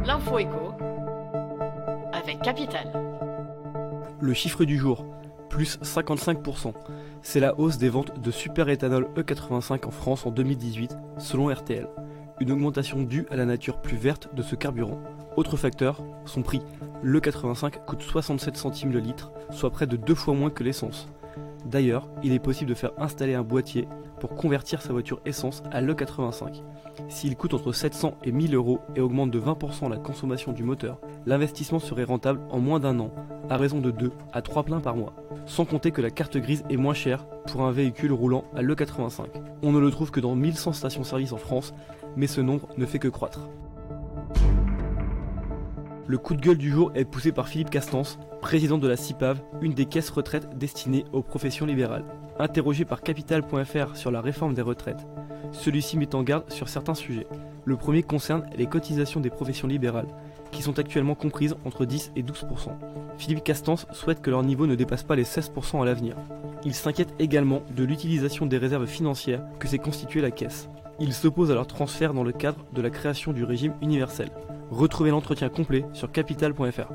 L'info éco avec Capital. Le chiffre du jour, plus 55%. C'est la hausse des ventes de superéthanol E85 en France en 2018, selon RTL. Une augmentation due à la nature plus verte de ce carburant. Autre facteur, son prix. L'E85 coûte 67 centimes le litre, soit près de 2 fois moins que l'essence. D'ailleurs, il est possible de faire installer un boîtier pour convertir sa voiture essence à l'E85. S'il coûte entre 700 et 1000 euros et augmente de 20% la consommation du moteur, l'investissement serait rentable en moins d'un an, à raison de 2 à 3 pleins par mois. Sans compter que la carte grise est moins chère pour un véhicule roulant à l'E85. On ne le trouve que dans 1100 stations-service en France, mais ce nombre ne fait que croître. Le coup de gueule du jour est poussé par Philippe Castance, président de la CIPAV, une des caisses retraites destinées aux professions libérales. Interrogé par Capital.fr sur la réforme des retraites, celui-ci met en garde sur certains sujets. Le premier concerne les cotisations des professions libérales, qui sont actuellement comprises entre 10 et 12%. Philippe Castance souhaite que leur niveau ne dépasse pas les 16% à l'avenir. Il s'inquiète également de l'utilisation des réserves financières que s'est constituée la caisse. Il s'oppose à leur transfert dans le cadre de la création du régime universel. Retrouvez l'entretien complet sur Capital.fr.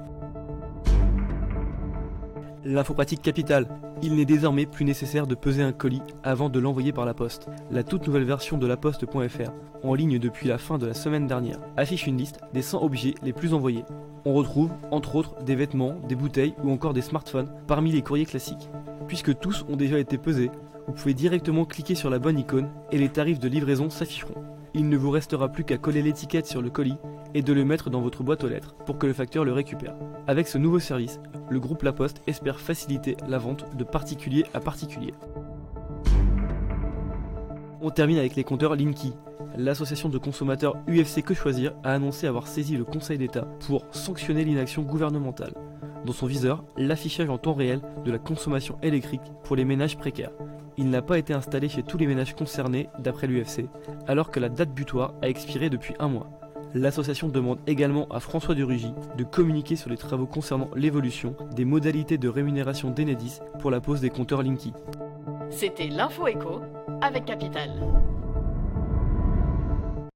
L'info pratique Capital. Il n'est désormais plus nécessaire de peser un colis avant de l'envoyer par la poste. La toute nouvelle version de laposte.fr, en ligne depuis la fin de la semaine dernière, affiche une liste des 100 objets les plus envoyés. On retrouve, entre autres, des vêtements, des bouteilles ou encore des smartphones parmi les courriers classiques. Puisque tous ont déjà été pesés, vous pouvez directement cliquer sur la bonne icône et les tarifs de livraison s'afficheront. Il ne vous restera plus qu'à coller l'étiquette sur le colis et de le mettre dans votre boîte aux lettres pour que le facteur le récupère. Avec ce nouveau service, le groupe La Poste espère faciliter la vente de particulier à particulier. On termine avec les compteurs Linky. L'association de consommateurs UFC Que Choisir a annoncé avoir saisi le Conseil d'État pour sanctionner l'inaction gouvernementale. Dans son viseur, l'affichage en temps réel de la consommation électrique pour les ménages précaires. Il n'a pas été installé chez tous les ménages concernés d'après l'UFC, alors que la date butoir a expiré depuis un mois. L'association demande également à François de Rugy de communiquer sur les travaux concernant l'évolution des modalités de rémunération d'Enedis pour la pose des compteurs Linky. C'était l'info éco avec Capital.